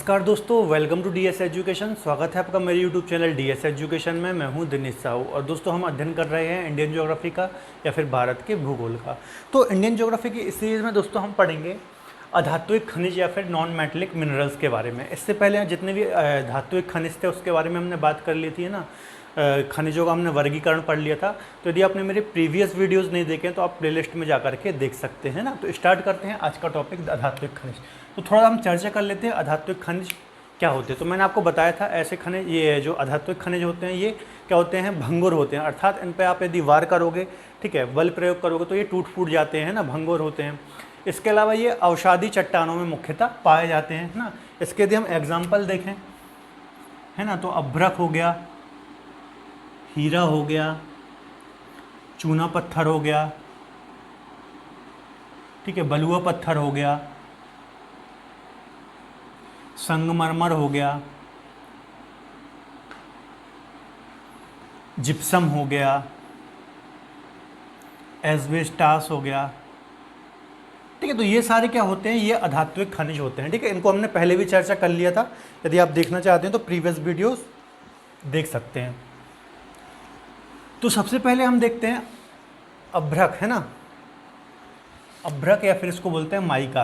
नमस्कार दोस्तों, welcome to DS education. स्वागत है आपका मेरे यूट्यूब चैनल डीएस एजुकेशन में। मैं हूं दिनेश साहू और दोस्तों हम अध्ययन कर रहे हैं इंडियन ज्योग्राफी का या फिर भारत के भूगोल का। तो इंडियन ज्योग्राफी की इस सीरीज़ में दोस्तों हम पढ़ेंगे अधात्विक खनिज या फिर नॉन मेटलिक मिनरल्स के बारे में। इससे पहले जितने भी धात्विक खनिज थे उसके बारे में हमने बात कर ली थी ना, खनिजों का हमने वर्गीकरण पढ़ लिया था। तो यदि आपने मेरे प्रीवियस वीडियोस नहीं देखे तो आप प्लेलिस्ट में जा करके देख सकते हैं ना। तो स्टार्ट करते हैं आज का टॉपिक अधात्विक खनिज। तो थोड़ा हम चर्चा कर लेते हैं अधात्विक खनिज क्या होते हैं। तो मैंने आपको बताया था ऐसे खनिज, ये जो अधात्विक खनिज होते हैं ये क्या होते हैं, भंगुर होते हैं। अर्थात इन पर आप यदि वार करोगे, ठीक है, बल प्रयोग करोगे तो ये टूट फूट जाते हैं ना, भंगुर होते हैं। इसके अलावा ये अवसादी चट्टानों में मुख्यतः पाए जाते हैं ना। इसके यदि हम एग्जाम्पल देखें है ना, तो अभ्रक हो गया, हीरा हो गया, चूना पत्थर हो गया, ठीक है, बलुआ पत्थर हो गया, संगमरमर हो गया, जिप्सम हो गया, एस्बेस्टास हो गया, ठीक है। तो ये सारे क्या होते हैं, ये अधात्विक खनिज होते हैं, ठीक है। इनको हमने पहले भी चर्चा कर लिया था। यदि आप देखना चाहते हैं तो प्रीवियस वीडियोस देख सकते हैं। तो सबसे पहले हम देखते हैं अभ्रक, है ना, अभ्रक या फिर इसको बोलते हैं माइका,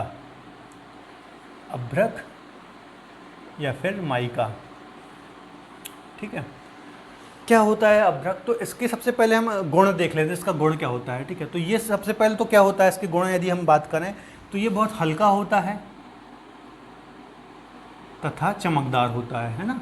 अभ्रक या फिर माइका, ठीक है। क्या होता है अभ्रक, तो इसके सबसे पहले हम गुण देख लेते हैं, इसका गुण क्या होता है, ठीक है। तो ये सबसे पहले तो क्या होता है इसके गुण, यदि हम बात करें तो ये बहुत हल्का होता है तथा चमकदार होता है ना।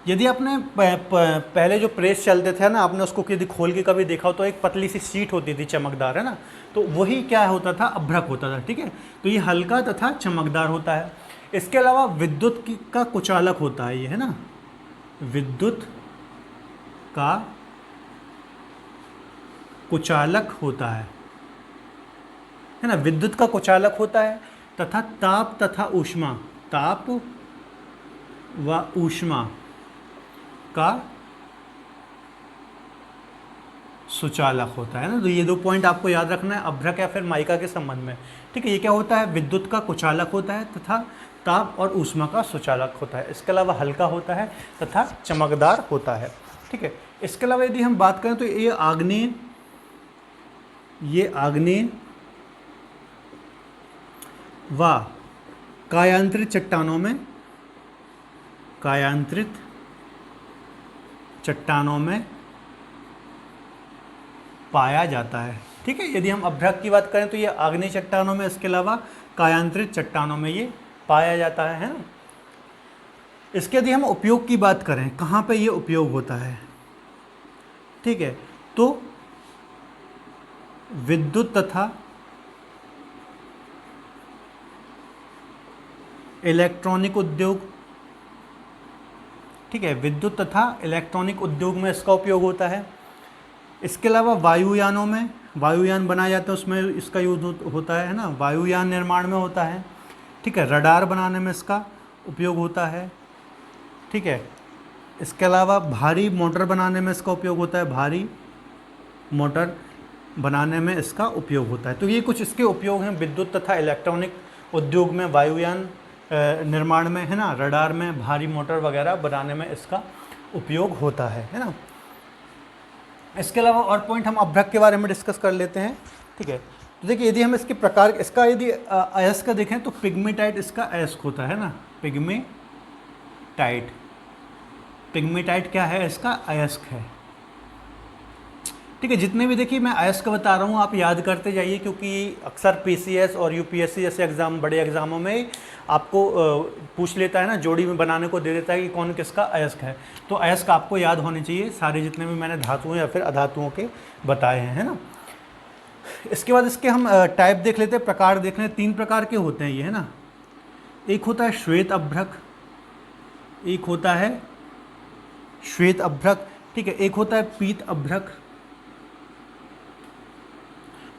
यदि आपने पहले जो प्रेस चलते थे ना, आपने उसको यदि खोल के कभी देखा हो तो एक पतली सी शीट होती थी चमकदार, है ना, तो वही क्या होता था, अभ्रक होता था, ठीक है। तो ये हल्का तथा चमकदार होता है। इसके अलावा विद्युत का कुचालक होता है ये, है ना, विद्युत का कुचालक होता है ना, विद्युत का कुचालक होता है तथा ताप तथा ऊष्मा, ताप व ऊष्मा का सुचालक होता है ना। तो ये दो पॉइंट आपको याद रखना है अभ्रक या फिर माइका के संबंध में, ठीक है। ये क्या होता है, विद्युत का कुचालक होता है तथा ताप और ऊष्मा का सुचालक होता है। इसके अलावा हल्का होता है तथा चमकदार होता है, ठीक है। इसके अलावा यदि हम बात करें तो ये आग्नेय व कायांतरित चट्टानों में पाया जाता है, ठीक है। यदि हम अभ्रक की बात करें तो ये आग्नेय चट्टानों में, इसके अलावा कायांतरित चट्टानों में ये पाया जाता है ना। इसके यदि हम उपयोग की बात करें, कहाँ पे ये उपयोग होता है, ठीक है, तो विद्युत तथा इलेक्ट्रॉनिक उद्योग, ठीक है, विद्युत तथा इलेक्ट्रॉनिक उद्योग में इसका उपयोग होता है। इसके अलावा वायुयानों में, वायुयान बनाया जाता है उसमें इसका यूज होता है ना, वायुयान निर्माण में होता है, ठीक है। रडार बनाने में इसका उपयोग होता है, ठीक है। इसके अलावा भारी मोटर बनाने में इसका उपयोग होता है, भारी मोटर बनाने में इसका उपयोग होता है। तो ये कुछ इसके उपयोग हैं विद्युत तथा इलेक्ट्रॉनिक उद्योग में, वायुयान निर्माण में, है ना, रडार में, भारी मोटर वगैरह बनाने में इसका उपयोग होता है ना। इसके अलावा और पॉइंट हम अभ्रक के बारे में डिस्कस कर लेते हैं, ठीक है। तो देखिए यदि हम इसके प्रकार, इसका यदि अयस्क देखें तो पिग्मेटाइट इसका अयस्क होता है ना, पिग्मेटाइट क्या है, इसका अयस्क है, ठीक है। जितने भी देखिए मैं अयस्क बता रहा हूँ आप याद करते जाइए, क्योंकि अक्सर पीसीएस और यूपीएससी जैसे एग्जाम, बड़े एग्जामों में आपको पूछ लेता है ना, जोड़ी में बनाने को दे देता है कि कौन किसका अयस्क है। तो अयस्क आपको याद होने चाहिए सारे, जितने भी मैंने धातुओं या फिर अधातुओं के बताए हैं, है ना। इसके बाद इसके हम टाइप देख लेते हैं, प्रकार देख लें। 3 प्रकार के होते हैं ये, है ना। एक होता है श्वेत अभ्रक, एक होता है श्वेत अभ्रक, ठीक है, एक होता है पीत अभ्रक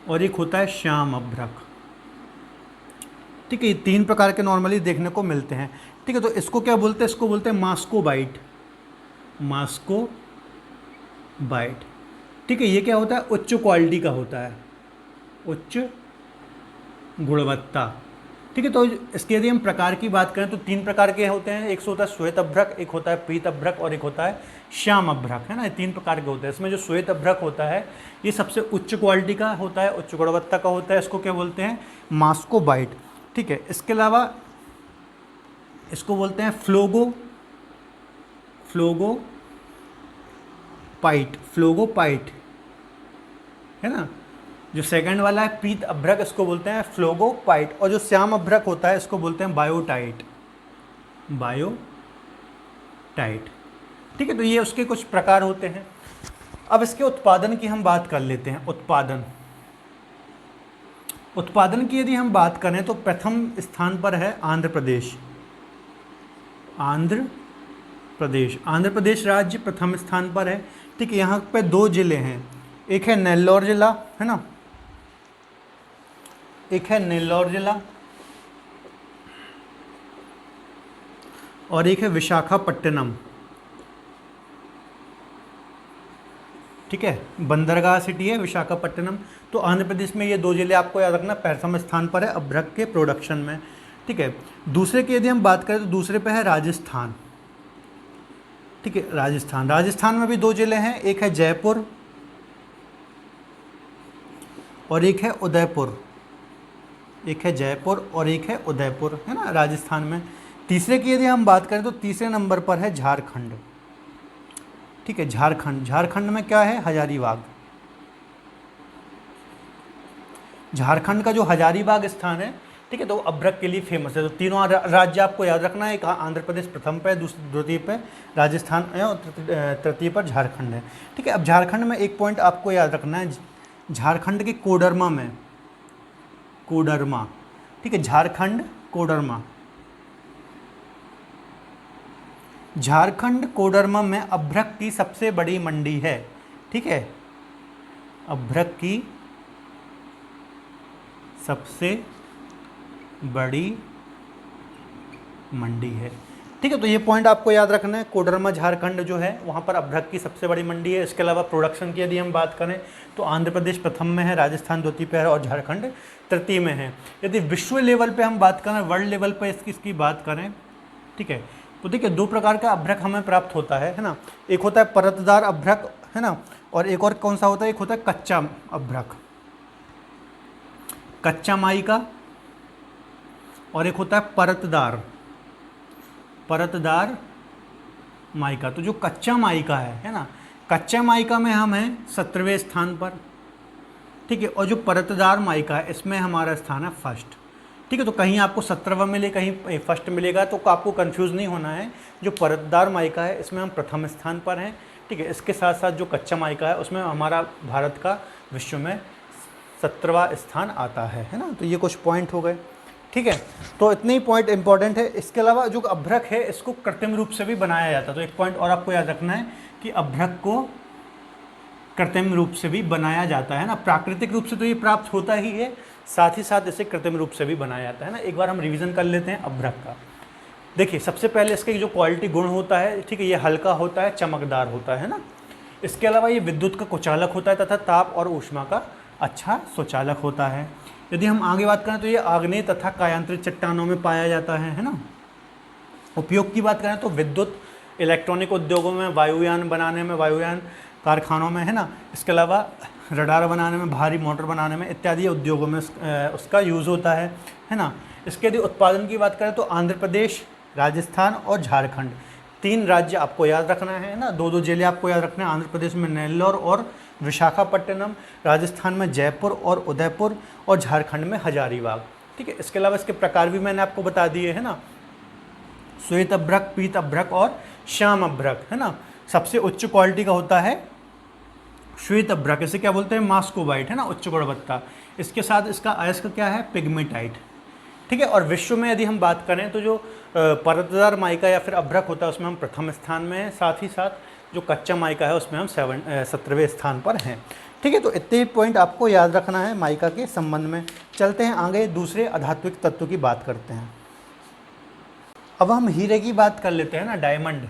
और एक होता है श्याम अभ्रक, ठीक है। ये 3 प्रकार के नॉर्मली देखने को मिलते हैं, ठीक है। तो इसको क्या बोलते हैं, इसको बोलते हैं मास्कोबाइट, ठीक है। ये क्या होता है, उच्च क्वालिटी का होता है, उच्च गुणवत्ता, ठीक है। तो इसके यदि हम प्रकार की बात करें तो 3 प्रकार के होते हैं, एक होता है श्वेत अभ्रक, एक होता है पीत अभ्रक और एक होता है श्याम अभ्रक, है ना। ये 3 प्रकार के होते हैं। इसमें जो श्वेत अभ्रक होता है ये सबसे उच्च क्वालिटी का होता है, उच्च गुणवत्ता का होता है। इसको क्या बोलते हैं, मास्कोबाइट। ठीक है। इसके अलावा इसको बोलते हैं फ्लोगोपाइट, है ना। जो सेकंड वाला है पीत अभ्रक, इसको बोलते हैं फ्लोगोपाइट। और जो श्याम अभ्रक होता है इसको बोलते हैं बायोटाइट। ठीक है। तो ये उसके कुछ प्रकार होते हैं। अब इसके उत्पादन की हम बात कर लेते हैं। उत्पादन की यदि हम बात करें तो प्रथम स्थान पर है आंध्र प्रदेश राज्य प्रथम स्थान पर है। ठीक है। यहाँ पे 2 जिले हैं, एक है नेल्लौर जिला, है ना, एक है नेल्लौर जिला और एक है विशाखापट्टनम। ठीक है। बंदरगाह सिटी है विशाखापट्टनम। तो आंध्र प्रदेश में ये 2 जिले आपको याद रखना, प्रथम स्थान पर है अभ्रक के प्रोडक्शन में। ठीक है। दूसरे की यदि हम बात करें तो दूसरे पे है राजस्थान। ठीक है। राजस्थान में भी 2 जिले हैं, एक है जयपुर और एक है उदयपुर, है ना, राजस्थान में। तीसरे की यदि हम बात करें तो तीसरे नंबर पर है झारखंड। ठीक है। झारखंड में क्या है, हजारीबाग। झारखंड का जो हजारीबाग स्थान है, ठीक है, तो अभ्रक के लिए फेमस है। तो तीनों राज्य आपको याद रखना है, एक आंध्र प्रदेश प्रथम पे, द्वितीय पे राजस्थान है और तृतीय पर झारखंड है। ठीक है। अब झारखंड में एक पॉइंट आपको याद रखना है, झारखंड के कोडरमा। ठीक है। झारखंड कोडरमा में अभ्रक की सबसे बड़ी मंडी है। ठीक है। अभ्रक की सबसे बड़ी मंडी है। ठीक है। तो ये पॉइंट आपको याद रखना है, कोडरमा झारखंड जो है वहाँ पर अभ्रक की सबसे बड़ी मंडी है। इसके अलावा प्रोडक्शन की यदि हम बात करें तो आंध्र प्रदेश प्रथम में है, राजस्थान द्वितीय पे है और झारखंड तृतीय में है। यदि विश्व लेवल पे हम बात करें, वर्ल्ड लेवल पे इसकी बात करें, ठीक है, तो देखिए 2 प्रकार का अभ्रक हमें प्राप्त होता है ना। एक होता है परतदार अभ्रक, है ना, और एक और कौन सा होता है, एक होता है कच्चा अभ्रक, कच्चा माई का, और एक होता है परतदार माइका। तो जो कच्चा माइका है ना, कच्चा माइका में हम हैं 17वें स्थान पर। ठीक है। और जो परतदार माइका है इसमें हमारा स्थान है फर्स्ट। ठीक है। तो कहीं आपको 17वां मिले, कहीं फर्स्ट मिलेगा, तो आपको कंफ्यूज नहीं होना है। जो परतदार माइका है इसमें हम प्रथम स्थान पर हैं। ठीक है। इसके साथ साथ जो कच्चा माइका है उसमें हमारा भारत का विश्व में 17वां स्थान आता है ना। तो ये कुछ पॉइंट हो गए। ठीक है। तो इतने ही पॉइंट इंपॉर्टेंट है। इसके अलावा जो अभ्रक है इसको कृत्रिम रूप से भी बनाया जाता है। तो एक पॉइंट और आपको याद रखना है कि अभ्रक को कृत्रिम रूप से भी बनाया जाता है ना। प्राकृतिक रूप से तो ये प्राप्त होता ही है, साथ ही साथ इसे कृत्रिम रूप से भी बनाया जाता है ना। एक बार हम रिवीजन कर लेते हैं अभ्रक का। देखिए सबसे पहले इसके जो क्वालिटी गुण होता है, ठीक है, ये हल्का होता है, चमकदार होता है ना। इसके अलावा ये विद्युत का कुचालक होता है तथा ताप और ऊष्मा का अच्छा सुचालक होता है। यदि हम आगे बात करें तो ये आग्नेय तथा कायांतरित चट्टानों में पाया जाता है ना। उपयोग की बात करें तो विद्युत, इलेक्ट्रॉनिक उद्योगों में, वायुयान बनाने में, वायुयान कारखानों में, है ना। इसके अलावा रडार बनाने में, भारी मोटर बनाने में इत्यादि उद्योगों में उसका यूज़ होता है ना। इसके यदि उत्पादन की बात करें तो आंध्र प्रदेश, राजस्थान और झारखंड 3 राज्य आपको याद रखना है ना। 2 जिले आपको याद रखना है। आंध्र प्रदेश में नेल्लौर और विशाखापट्टनम, राजस्थान में जयपुर और उदयपुर और झारखंड में हजारीबाग। ठीक है। इसके अलावा इसके प्रकार भी मैंने आपको बता दिए है ना, श्वेत अभ्रक, पीत अभ्रक और श्याम अभ्रक, है ना। सबसे उच्च क्वालिटी का होता है श्वेत अभ्रक, इसे क्या बोलते हैं, मास्कोबाइट, है ना, उच्च गुणवत्ता। इसके साथ इसका अयस्क क्या है, पिग्मेटाइट। ठीक है। और विश्व में यदि हम बात करें तो जो परतदार माइका या फिर अभ्रक होता है उसमें हम प्रथम स्थान में हैं, साथ ही साथ जो कच्चा माइका है उसमें हम 17वें स्थान पर हैं। ठीक है। तो इतने पॉइंट आपको याद रखना है माइका के संबंध में। चलते हैं आगे, दूसरे आधात्विक तत्व की बात करते हैं। अब हम हीरे की बात कर लेते हैं ना, डायमंड।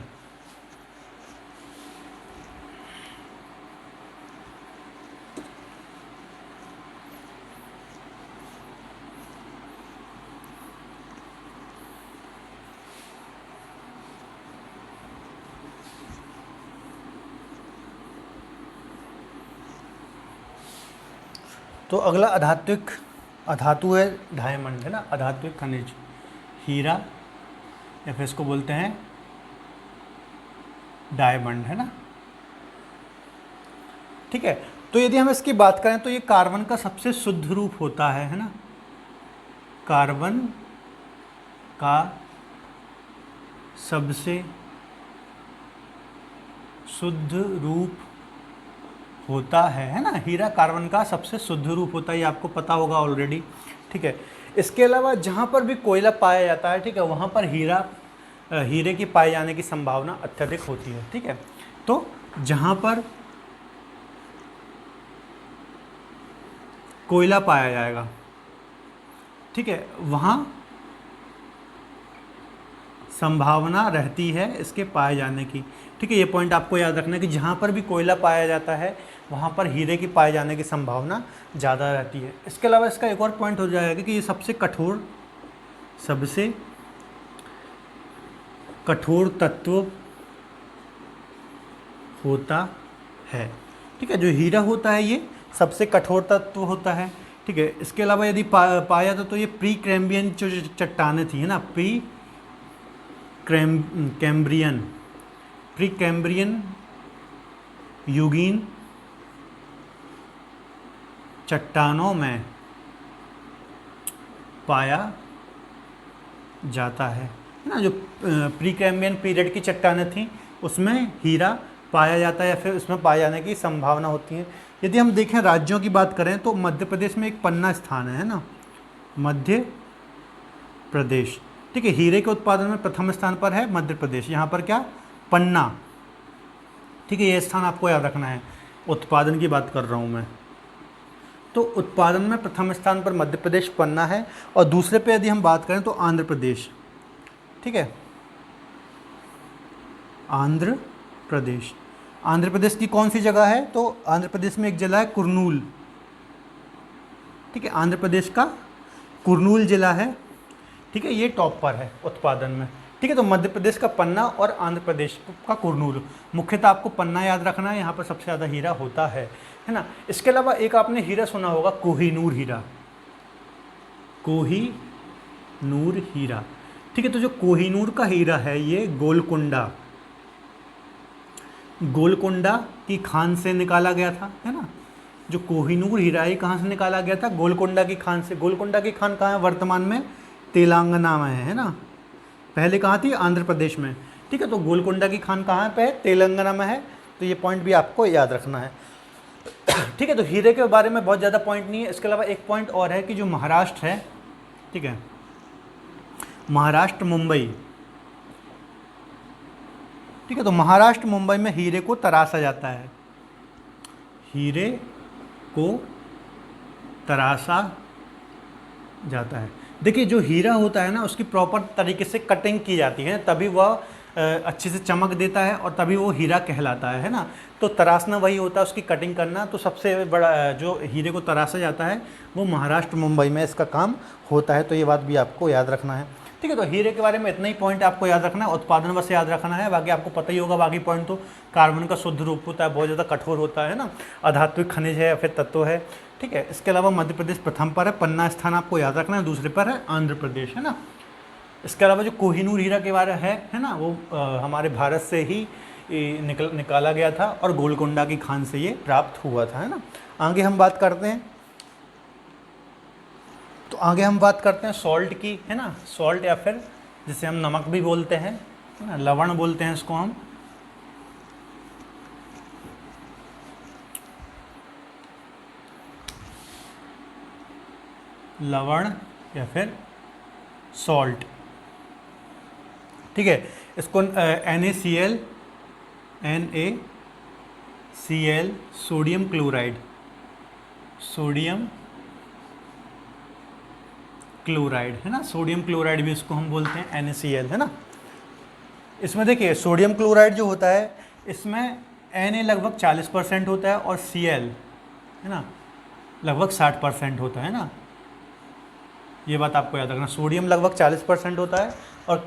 तो अगला अधातु है डायमंड, है ना, अधात्विक खनिज हीरा या फिर इसको बोलते हैं डायमंड, है ना। ठीक है, तो यदि हम इसकी बात करें तो ये कार्बन का सबसे शुद्ध रूप होता है ना, कार्बन का सबसे शुद्ध रूप होता है ना। हीरा कार्बन का सबसे शुद्ध रूप होता है, ये आपको पता होगा ऑलरेडी। ठीक है, इसके अलावा जहाँ पर भी कोयला पाया जाता है, ठीक है, वहाँ पर हीरे की पाए जाने की संभावना अत्यधिक होती है। ठीक है, तो जहाँ पर कोयला पाया जाएगा, ठीक है, वहाँ संभावना रहती है इसके पाए जाने की। ठीक है, ये पॉइंट आपको याद रखना है कि जहाँ पर भी कोयला पाया जाता है वहाँ पर हीरे की पाए जाने की संभावना ज़्यादा रहती है। इसके अलावा इसका एक और पॉइंट हो जाएगा कि ये सबसे कठोर तत्व होता है। ठीक है, जो हीरा होता है ये सबसे कठोर तत्व होता है। ठीक है, इसके अलावा यदि पाया जाता तो ये प्री कैम्ब्रियन जो चट्टानें थी, है ना, प्री कैम्ब्रियन युगीन चट्टानों में पाया जाता है ना। जो प्री कैम्ब्रियन पीरियड की चट्टानें थी उसमें हीरा पाया जाता है या फिर उसमें पाए जाने की संभावना होती है। यदि हम देखें राज्यों की बात करें तो मध्य प्रदेश में एक पन्ना स्थान है ना, मध्य प्रदेश। ठीक है, हीरे के उत्पादन में प्रथम स्थान पर है मध्य प्रदेश। यहाँ पर क्या, पन्ना। ठीक है, ये स्थान आपको याद रखना है, उत्पादन की बात कर रहा हूँ मैं। तो उत्पादन में प्रथम स्थान पर मध्य प्रदेश पन्ना है, और दूसरे पे यदि हम बात करें तो आंध्र प्रदेश। ठीक है, आंध्र प्रदेश की कौन सी जगह है, तो आंध्र प्रदेश में एक जिला है कुर्नूल। ठीक है, आंध्र प्रदेश का कुर्नूल जिला है। ठीक है, ये टॉप पर है उत्पादन में। ठीक है, तो मध्य प्रदेश का पन्ना और आंध्र प्रदेश का कुर्नूल। मुख्यतः आपको पन्ना याद रखना है, यहाँ पर सबसे ज़्यादा हीरा होता है ना। इसके अलावा एक आपने हीरा सुना होगा, कोहिनूर हीरा। ठीक है, तो जो कोहिनूर का हीरा है ये गोलकोंडा की खान से निकाला गया था, है ना। जो कोहिनूर हीरा है कहाँ से निकाला गया था, गोलकोंडा की खान से। गोलकोंडा की खान कहाँ है, वर्तमान में तेलंगाना में है ना, पहले कहाँ थी, आंध्र प्रदेश में। ठीक है, तो गोलकोंडा की खान कहाँ पे है, तेलंगाना में है। तो ये पॉइंट भी आपको याद रखना है। ठीक है, तो हीरे के बारे में बहुत ज़्यादा पॉइंट नहीं है। इसके अलावा एक पॉइंट और है कि जो महाराष्ट्र है, ठीक है, महाराष्ट्र मुंबई। ठीक है, तो महाराष्ट्र मुंबई में हीरे को तराशा जाता है, हीरे को तराशा जाता है। देखिए, जो हीरा होता है ना उसकी प्रॉपर तरीके से कटिंग की जाती है, तभी वह अच्छे से चमक देता है और तभी वो हीरा कहलाता है ना। तो तराशना वही होता है, उसकी कटिंग करना। तो सबसे बड़ा जो हीरे को तराशा जाता है वो महाराष्ट्र मुंबई में इसका काम होता है। तो ये बात भी आपको याद रखना है। ठीक है, तो हीरे के बारे में इतना ही पॉइंट आपको याद रखना है, उत्पादन बस याद रखना है, बाकी आपको पता ही होगा। बाकी पॉइंट तो कार्बन का शुद्ध रूप होता है, बहुत ज़्यादा कठोर होता है ना, अधात्विक खनिज है या फिर तत्व है। ठीक है, इसके अलावा मध्य प्रदेश प्रथम पर है, पन्ना स्थान आपको याद रखना है, दूसरे पर है आंध्र प्रदेश, है ना। इसके अलावा जो कोहिनूर हीरा के बारे है ना, वो हमारे भारत से ही निकाला गया था और गोलकोंडा की खान से ये प्राप्त हुआ था, है ना। आगे हम बात करते हैं, तो आगे हम बात करते हैं सॉल्ट की, है ना। सॉल्ट या फिर जिसे हम नमक भी बोलते हैं, है ना, लवण बोलते हैं इसको हम। लवण या फिर सॉल्ट। ठीक है, इसको NaCl सोडियम क्लोराइड, है ना, सोडियम क्लोराइड भी इसको हम बोलते हैं NaCl, है ना। इसमें देखिए सोडियम क्लोराइड जो होता है इसमें Na लगभग 40% होता है और Cl, है ना, लगभग 60% होता है ना। ये बात आपको याद रखना, सोडियम लगभग 40% होता है और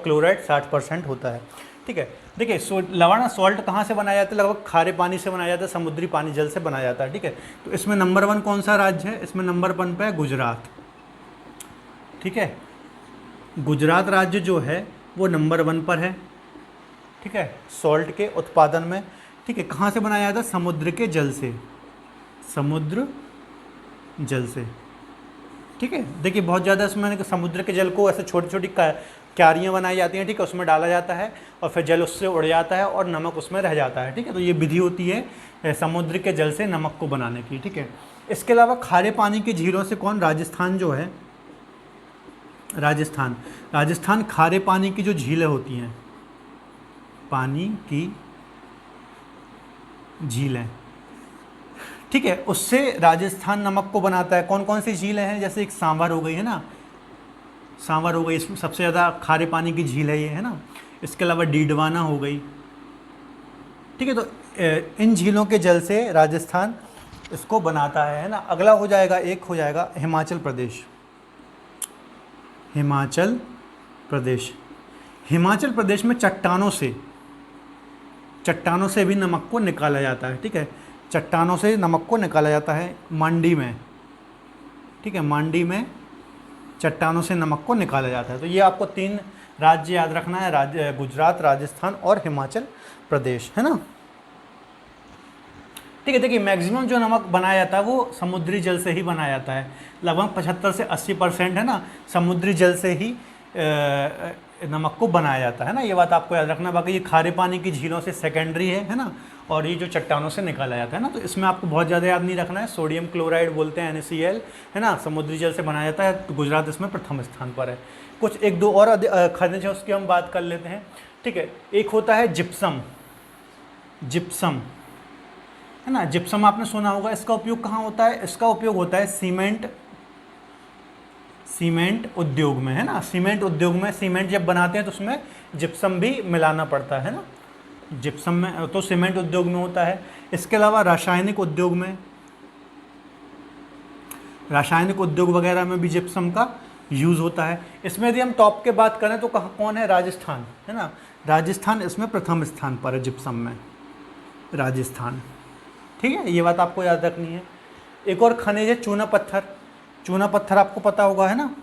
क्लोराइड 60% होता है। ठीक है। देखिए लवण सॉल्ट कहाँ से बनाया जाता है, लगभग खारे पानी से बनाया जाता है, समुद्री पानी जल से बनाया जाता है। ठीक है, तो इसमें नंबर 1 कौन सा राज्य है, इसमें नंबर 1 पे है गुजरात। ठीक है, गुजरात राज्य जो है वो नंबर 1 पर है। ठीक है, सॉल्ट के उत्पादन में। ठीक है, कहाँ से बनाया जाता है, समुद्र के जल से, समुद्र जल से। ठीक है, देखिए बहुत ज़्यादा इसमें समुद्र के जल को ऐसे छोटी छोटी क्यारियाँ बनाई जाती हैं। ठीक है, उसमें डाला जाता है और फिर जल उससे उड़ जाता है और नमक उसमें रह जाता है। ठीक है, तो ये विधि होती है समुद्र के जल से नमक को बनाने की। ठीक है, इसके अलावा खारे पानी की झीलों से कौन, राजस्थान जो है, राजस्थान खारे पानी की जो झीलें होती हैं, पानी की झीलें, ठीक है, उससे राजस्थान नमक को बनाता है। कौन कौन सी झीलें हैं, जैसे एक सांवर हो गई है ना, सांवर हो गई, इसमें सबसे ज़्यादा खारे पानी की झील है ये, है ना। इसके अलावा डीडवाना हो गई। ठीक है, तो इन झीलों के जल से राजस्थान इसको बनाता है ना। अगला हो जाएगा, एक हो जाएगा हिमाचल प्रदेश। हिमाचल प्रदेश, हिमाचल प्रदेश में चट्टानों से भी नमक को निकाला जाता है। ठीक है, चट्टानों से नमक को निकाला जाता है मांडी में। ठीक है, मांडी में चट्टानों से नमक को निकाला जाता है। तो ये आपको 3 राज्य याद रखना है, गुजरात, राजस्थान और हिमाचल प्रदेश, है ना। ठीक है, देखिए मैक्सिमम जो नमक बनाया जाता है वो समुद्री जल से ही बनाया जाता है। लगभग 75 से 80% है ना, समुद्री जल से ही नमक को बनाया जाता है ना। ये बात आपको याद रखना। बाकी ये खारे पानी की झीलों से सेकेंडरी है ना, और ये जो चट्टानों से निकाला जाता है ना, तो इसमें आपको बहुत ज़्यादा याद नहीं रखना है। सोडियम क्लोराइड बोलते हैं NaCl, है ना, समुद्री जल से बनाया जाता है। तो गुजरात इसमें प्रथम स्थान पर है। कुछ 1-2 और खनिज है, उसकी हम बात कर लेते हैं। ठीक है, एक होता है जिप्सम, है ना। जिप्सम आपने सुना होगा, इसका उपयोग कहाँ होता है, इसका उपयोग होता है सीमेंट उद्योग में, है ना। सीमेंट उद्योग में सीमेंट जब बनाते हैं तो उसमें जिप्सम भी मिलाना पड़ता है ना, जिप्सम में, तो सीमेंट उद्योग में होता है। इसके अलावा रासायनिक उद्योग वगैरह में भी जिप्सम का यूज़ होता है। इसमें यदि हम टॉप के बात करें तो कौन है, राजस्थान, है ना। राजस्थान इसमें प्रथम स्थान पर है, जिप्सम में राजस्थान। ठीक है, ये बात आपको याद रखनी है। एक और खनिज है चूना पत्थर। चूना पत्थर आपको पता होगा, है ना,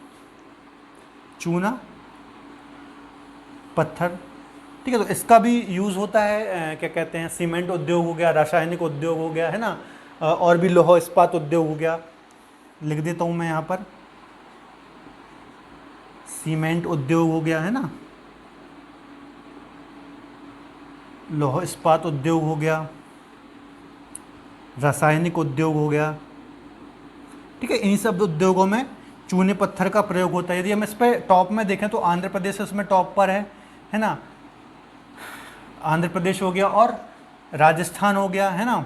चूना पत्थर। ठीक है, तो इसका भी यूज़ होता है, क्या कहते हैं, सीमेंट उद्योग हो गया, रासायनिक उद्योग हो गया, है ना, और भी लौह इस्पात उद्योग हो गया। लिख देता हूँ मैं यहाँ पर, सीमेंट उद्योग हो गया, है ना, लौह इस्पात उद्योग हो गया, रासायनिक उद्योग हो गया। ठीक है, इन सब उद्योगों में चूने पत्थर का प्रयोग होता है। यदि हम इस पर टॉप में देखें तो आंध्र प्रदेश इसमें टॉप पर है ना, आंध्र प्रदेश हो गया और राजस्थान हो गया, है ना,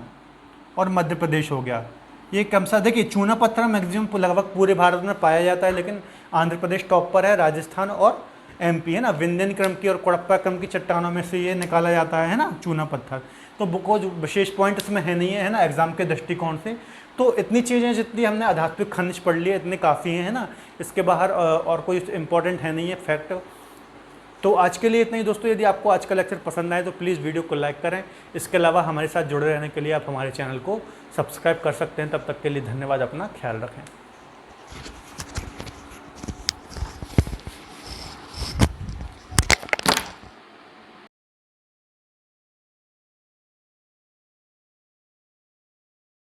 और मध्य प्रदेश हो गया। ये कम सा, देखिए चूना पत्थर मैक्सिमम लगभग पूरे भारत में पाया जाता है, लेकिन आंध्र प्रदेश टॉप पर है, राजस्थान और MP, है ना। विंध्यन क्रम की और कोडप्पा क्रम की चट्टानों में से ये निकाला जाता है ना, चूना पत्थर। तो कोई विशेष पॉइंट इसमें है नहीं है ना, एग्जाम के दृष्टिकोण से। तो इतनी चीज़ें जितनी हमने आध्यात्मिक खनिज पढ़ ली है, इतने काफ़ी हैं, है ना। इसके बाहर और कोई इम्पोर्टेंट है नहीं है फैक्ट। तो आज के लिए इतना ही दोस्तों। यदि आपको आज का लेक्चर पसंद आए तो प्लीज़ वीडियो को लाइक करें। इसके अलावा हमारे साथ जुड़े रहने के लिए आप हमारे चैनल को सब्सक्राइब कर सकते हैं। तब तक के लिए धन्यवाद, अपना ख्याल रखें।